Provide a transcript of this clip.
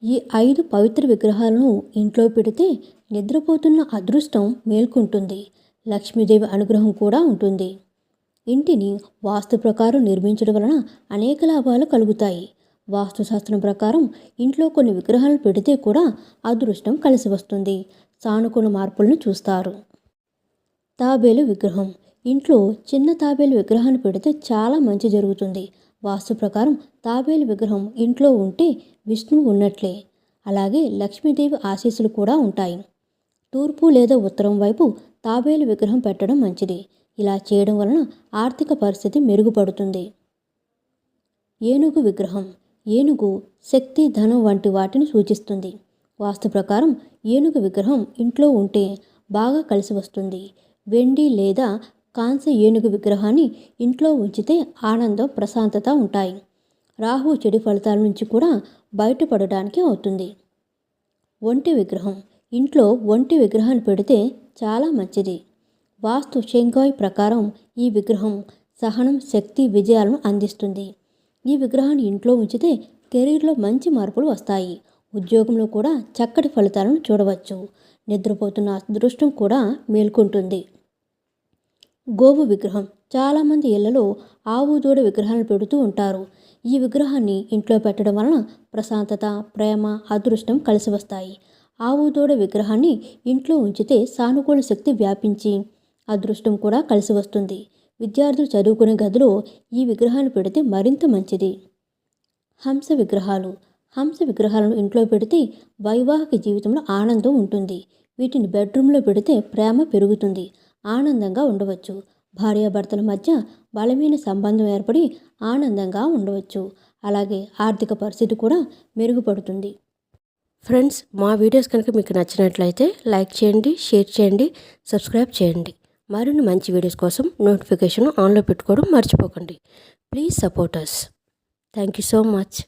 ఈ 5 పవిత్ర విగ్రహాలను ఇంట్లో పెడితే నిద్రపోతున్న అదృష్టం మేల్కొంటుంది. లక్ష్మీదేవి అనుగ్రహం కూడా ఉంటుంది. ఇంటిని వాస్తు ప్రకారం నిర్మించడం వలన అనేక లాభాలు కలుగుతాయి. వాస్తుశాస్త్రం ప్రకారం ఇంట్లో కొన్ని విగ్రహాలను పెడితే కూడా అదృష్టం కలిసి వస్తుంది. సానుకూల మార్పులను చూస్తారు. తాబేలు విగ్రహం. ఇంట్లో చిన్న తాబేలు విగ్రహాన్ని పెడితే చాలా మంచి జరుగుతుంది. వాస్తు ప్రకారం తాబేలు విగ్రహం ఇంట్లో ఉంటే విష్ణువు ఉన్నట్లే. అలాగే లక్ష్మీదేవి ఆశీస్సులు కూడా ఉంటాయి. తూర్పు లేదా ఉత్తరం వైపు తాబేలు విగ్రహం పెట్టడం మంచిది. ఇలా చేయడం వలన ఆర్థిక పరిస్థితి మెరుగుపడుతుంది. ఏనుగు విగ్రహం. ఏనుగు శక్తి, ధనం వంటి వాటిని సూచిస్తుంది. వాస్తు ప్రకారం ఏనుగు విగ్రహం ఇంట్లో ఉంటే బాగా కలిసి వస్తుంది. వెండి లేదా కాంస్య ఏనుగు విగ్రహాన్ని ఇంట్లో ఉంచితే ఆనందం, ప్రశాంతత ఉంటాయి. రాహు చెడు ఫలితాల నుంచి కూడా బయటపడడానికి అవుతుంది. ఒంటె విగ్రహం. ఇంట్లో ఒంటె విగ్రహాన్ని పెడితే చాలా మంచిది. వాస్తు షెంఘాయ్ ప్రకారం ఈ విగ్రహం సహనం, శక్తి, విజయాలను అందిస్తుంది. ఈ విగ్రహాన్ని ఇంట్లో ఉంచితే కెరీర్లో మంచి మార్పులు వస్తాయి. ఉద్యోగంలో కూడా చక్కటి ఫలితాలను చూడవచ్చు. నిద్రపోతున్న అదృష్టం కూడా మేల్కొంటుంది. గోవు విగ్రహం. చాలామంది ఇళ్లలో ఆవు, దూడ విగ్రహాలను పెడుతూ ఉంటారు. ఈ విగ్రహాన్ని ఇంట్లో పెట్టడం వలన ప్రశాంతత, ప్రేమ, అదృష్టం కలిసి వస్తాయి. ఆవు, దూడ విగ్రహాన్ని ఇంట్లో ఉంచితే సానుకూల శక్తి వ్యాపించి అదృష్టం కూడా కలిసి వస్తుంది. విద్యార్థులు చదువుకునే గదిలో ఈ విగ్రహాన్ని పెడితే మరింత మంచిది. హంస విగ్రహాలు. హంస విగ్రహాలను ఇంట్లో పెడితే వైవాహిక జీవితంలో ఆనందం ఉంటుంది. వీటిని బెడ్రూమ్లో పెడితే ప్రేమ పెరుగుతుంది. ఆనందంగా ఉండవచ్చు. భార్యాభర్తల మధ్య బలమైన సంబంధం ఏర్పడి ఆనందంగా ఉండవచ్చు. అలాగే ఆర్థిక పరిస్థితి కూడా మెరుగుపడుతుంది. ఫ్రెండ్స్, మా వీడియోస్ కనుక మీకు నచ్చినట్లయితే లైక్ చేయండి, షేర్ చేయండి, సబ్స్క్రైబ్ చేయండి. మరిన్ని మంచి వీడియోస్ కోసం నోటిఫికేషన్ ఆన్లో పెట్టుకోవడం మర్చిపోకండి. Please support us. Thank you so much.